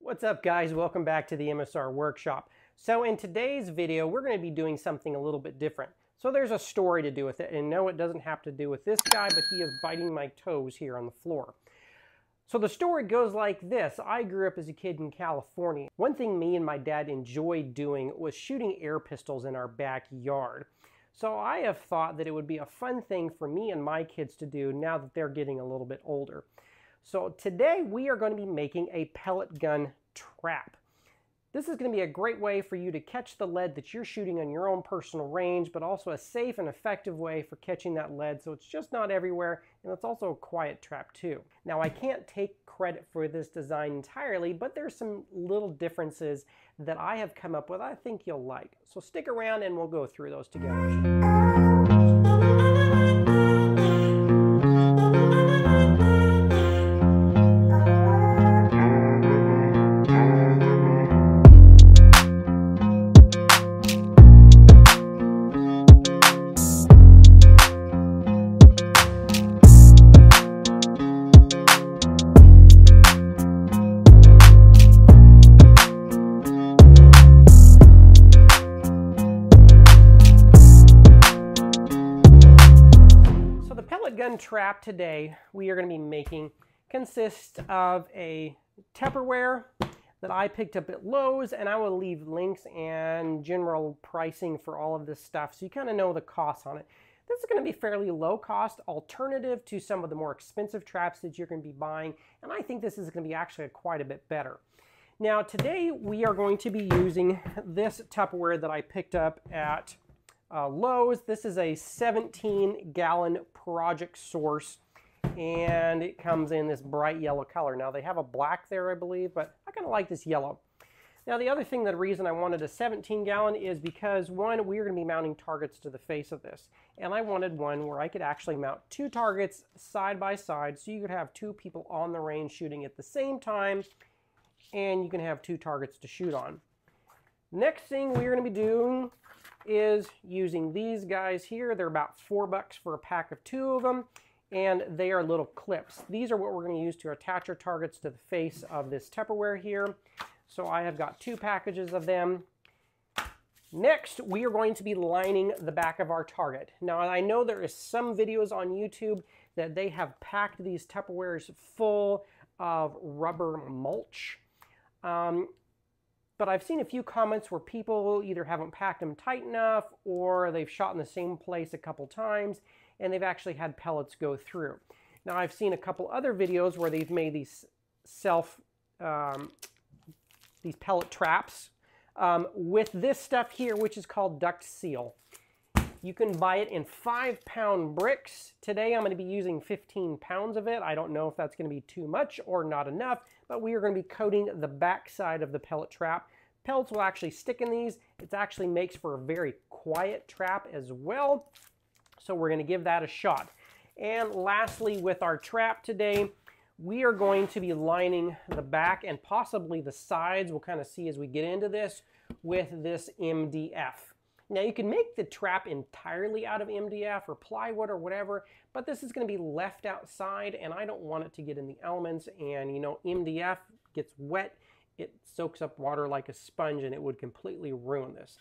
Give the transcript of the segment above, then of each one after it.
What's up guys, welcome back to the MSR workshop. So in today's video we're going to be doing something a little bit different. So there's a story to do with it, and no, it doesn't have to do with this guy, but he is biting my toes here on the floor. So the story goes like this. I grew up as a kid in California. One thing me and my dad enjoyed doing was shooting air pistols in our backyard. So I have thought that it would be a fun thing for me and my kids to do now that they're getting a little bit older. So today we are going to be making a pellet gun trap. This is going to be a great way for you to catch the lead that you're shooting on your own personal range, but also a safe and effective way for catching that lead so it's just not everywhere, and it's also a quiet trap too. Now I can't take credit for this design entirely, but there's some little differences that I have come up with I think you'll like. So stick around and we'll go through those together. Gun trap today we are going to be making consists of a Tupperware that I picked up at Lowe's, and I will leave links and general pricing for all of this stuff so you kind of know the costs on it. This is going to be fairly low cost alternative to some of the more expensive traps that you're going to be buying, and I think this is going to be actually quite a bit better. Now today we are going to be using this Tupperware that I picked up at Lowe's. This is a 17-gallon project source, and it comes in this bright yellow color. Now they have a black there I believe, but I kind of like this yellow. Now the other thing, the reason I wanted a 17-gallon is because one, we are going to be mounting targets to the face of this, and I wanted one where I could actually mount two targets side by side so you could have two people on the range shooting at the same time, and you can have two targets to shoot on. Next thing we're going to be doing is using these guys here. They're about $4 for a pack of 2 of them, and they are little clips. These are what we're going to use to attach our targets to the face of this Tupperware here. So I have got 2 packages of them. Next, we are going to be lining the back of our target. Now I know there is some videos on YouTube that they have packed these Tupperwares full of rubber mulch. But I've seen a few comments where people either haven't packed them tight enough or they've shot in the same place a couple times and they've actually had pellets go through. Now I've seen a couple other videos where they've made these these pellet traps with this stuff here, which is called Duct seal. You can buy it in 5-pound bricks. Today I'm going to be using 15 pounds of it. I don't know if that's going to be too much or not enough, but we are going to be coating the back side of the pellet trap. Pellets will actually stick in these. It actually makes for a very quiet trap as well. So we're going to give that a shot. And lastly, with our trap today, we are going to be lining the back and possibly the sides, we'll kind of see as we get into this, with this MDF. Now you can make the trap entirely out of MDF or plywood or whatever, but this is going to be left outside and I don't want it to get in the elements, and you know, MDF gets wet, it soaks up water like a sponge and it would completely ruin this.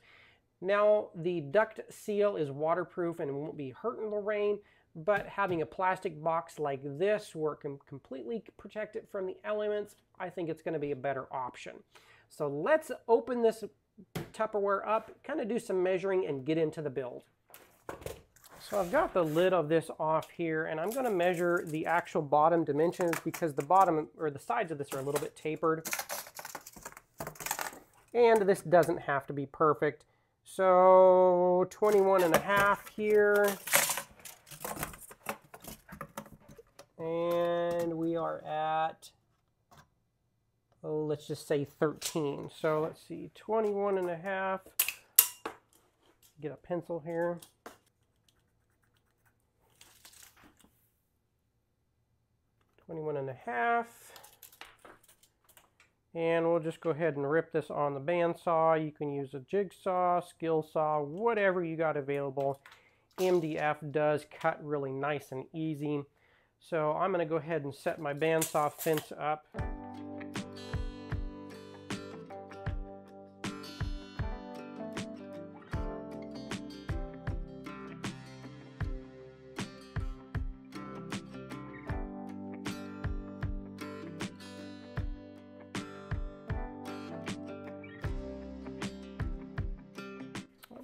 Now the Duct seal is waterproof and it won't be hurt in the rain, but having a plastic box like this where it can completely protect it from the elements, I think it's going to be a better option. So let's open this Tupperware up, kind of do some measuring and get into the build. So I've got the lid of this off here and I'm going to measure the actual bottom dimensions because the bottom or the sides of this are a little bit tapered. And this doesn't have to be perfect. So 21.5 here. And we are at, oh, let's just say 13. So let's see, 21.5. Get a pencil here. $21.5. And we'll just go ahead and rip this on the bandsaw. You can use a jigsaw, skill saw, whatever you got available. MDF does cut really nice and easy. So I'm going to go ahead and set my bandsaw fence up.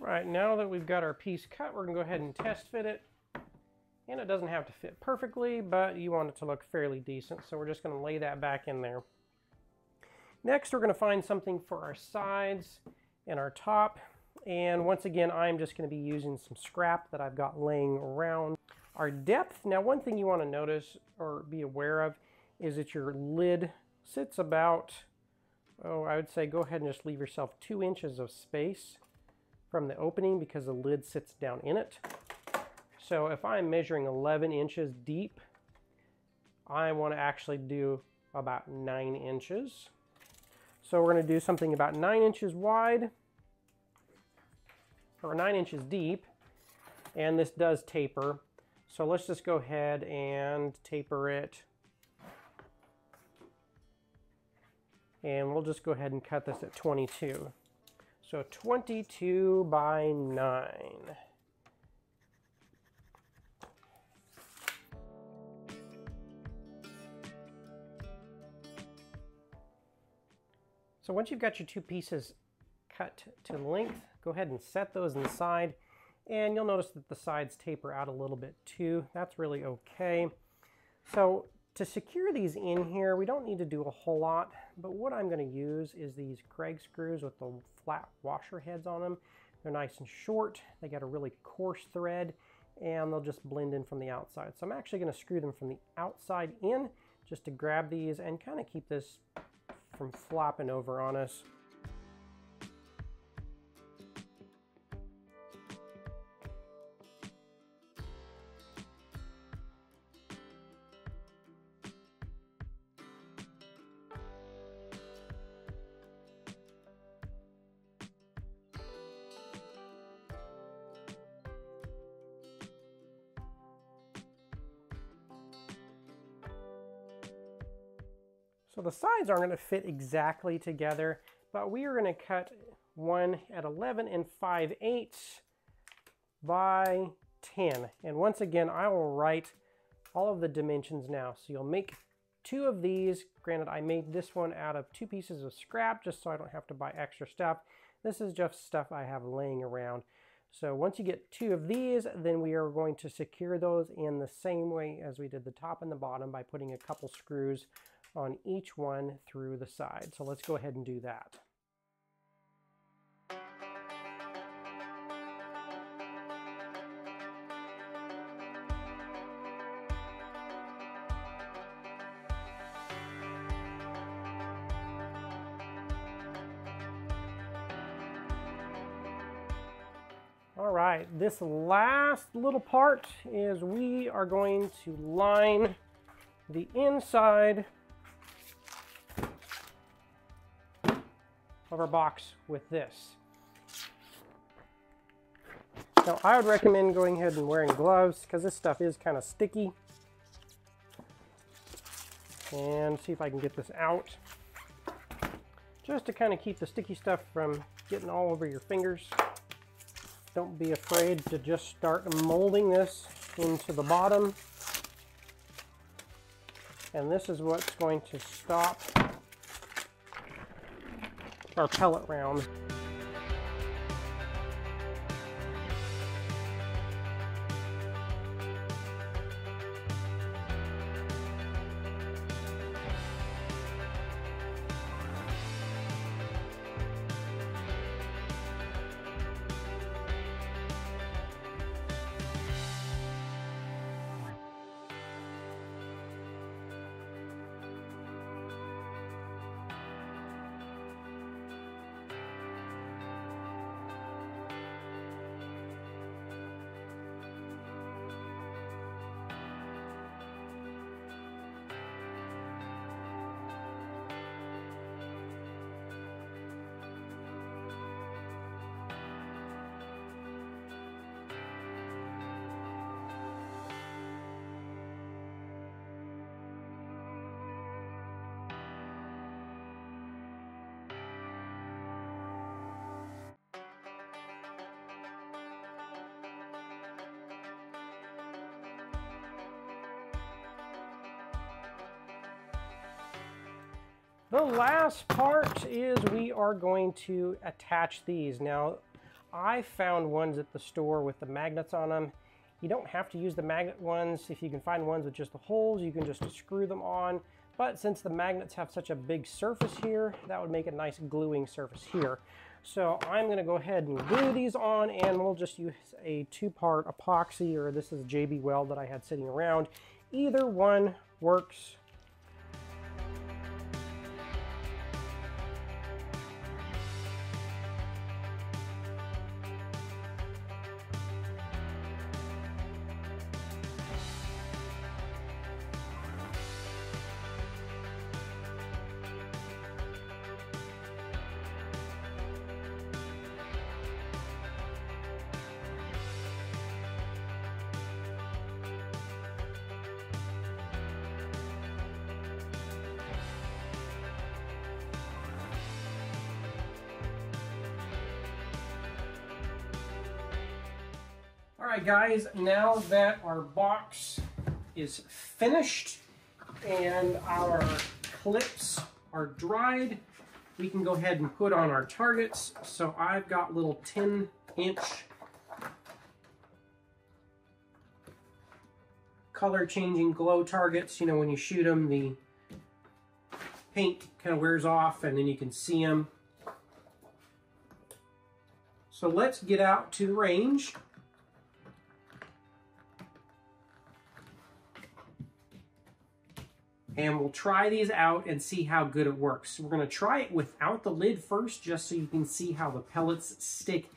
Right, now that we've got our piece cut, we're going to go ahead and test fit it. And it doesn't have to fit perfectly, but you want it to look fairly decent, so we're just going to lay that back in there. Next, we're going to find something for our sides and our top. And once again, I'm just going to be using some scrap that I've got laying around. Our depth, now one thing you want to notice or be aware of is that your lid sits about, I would say go ahead and just leave yourself 2 inches of space from the opening because the lid sits down in it. So if I'm measuring 11 inches deep, I want to actually do about 9 inches. So we're going to do something about 9 inches wide, or 9 inches deep, and this does taper. So let's just go ahead and taper it. And we'll just go ahead and cut this at 22. So 22 by 9. So once you've got your 2 pieces cut to length, go ahead and set those inside, and you'll notice that the sides taper out a little bit too. That's really okay. So to secure these in here, we don't need to do a whole lot, but what I'm going to use is these Kreg screws with the flat washer heads on them. They're nice and short, they got a really coarse thread, and they'll just blend in from the outside. So I'm actually going to screw them from the outside in just to grab these and kind of keep this from flopping over on us. So the sides aren't going to fit exactly together, but we are going to cut one at 11 5/8 by 10. And once again, I will write all of the dimensions now. So you'll make 2 of these. Granted, I made this one out of 2 pieces of scrap just so I don't have to buy extra stuff. This is just stuff I have laying around. So once you get 2 of these, then we are going to secure those in the same way as we did the top and the bottom by putting a couple screws on each one through the side. So let's go ahead and do that. All right, this last little part is we are going to line the inside of our box with this. Now I would recommend going ahead and wearing gloves because this stuff is kind of sticky. And see if I can get this out. Just to kind of keep the sticky stuff from getting all over your fingers. Don't be afraid to just start molding this into the bottom. And this is what's going to stop our pellet round. The last part is we are going to attach these. Now, I found ones at the store with the magnets on them. You don't have to use the magnet ones. If you can find ones with just the holes, you can just screw them on. But since the magnets have such a big surface here, that would make a nice gluing surface here. So I'm going to go ahead and glue these on, and we'll just use a 2-part epoxy, or this is JB Weld that I had sitting around. Either one works. Alright guys, now that our box is finished and our clips are dried, we can go ahead and put on our targets. So I've got little 10-inch color changing glow targets. You know, when you shoot them, the paint kind of wears off and then you can see them. So let's get out to the range. And we'll try these out and see how good it works. We're going to try it without the lid first, just so you can see how the pellets stick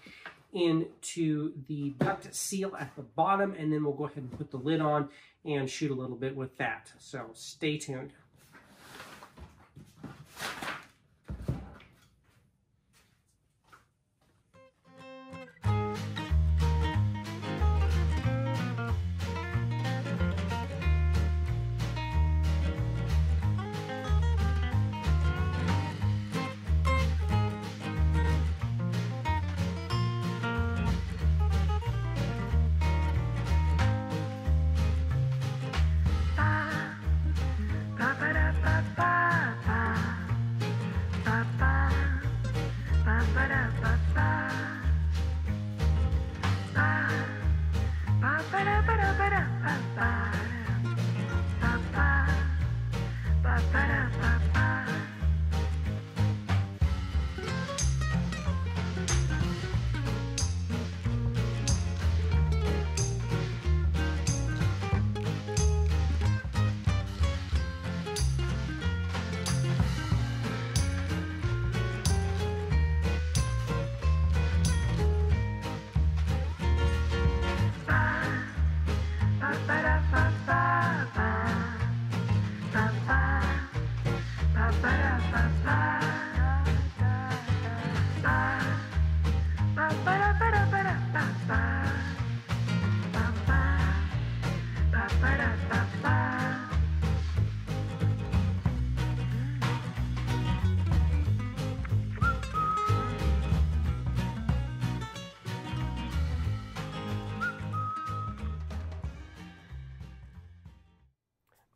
into the duct seal at the bottom, and then we'll go ahead and put the lid on and shoot a little bit with that. So stay tuned.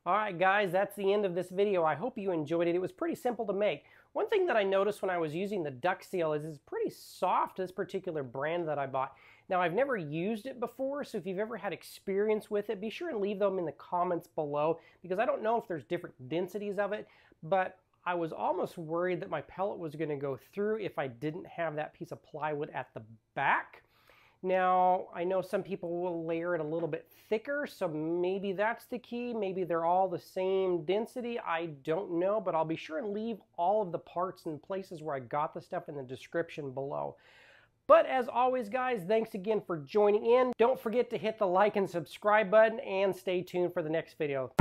Alright guys, that's the end of this video. I hope you enjoyed it. It was pretty simple to make. One thing that I noticed when I was using the duct seal is it's pretty soft, this particular brand that I bought. Now I've never used it before, so if you've ever had experience with it, be sure and leave them in the comments below, because I don't know if there's different densities of it, but I was almost worried that my pellet was going to go through if I didn't have that piece of plywood at the back. Now, I know some people will layer it a little bit thicker, so maybe that's the key. Maybe they're all the same density. I don't know, but I'll be sure and leave all of the parts and places where I got the stuff in the description below. But as always, guys, thanks again for joining in. Don't forget to hit the like and subscribe button, and stay tuned for the next video.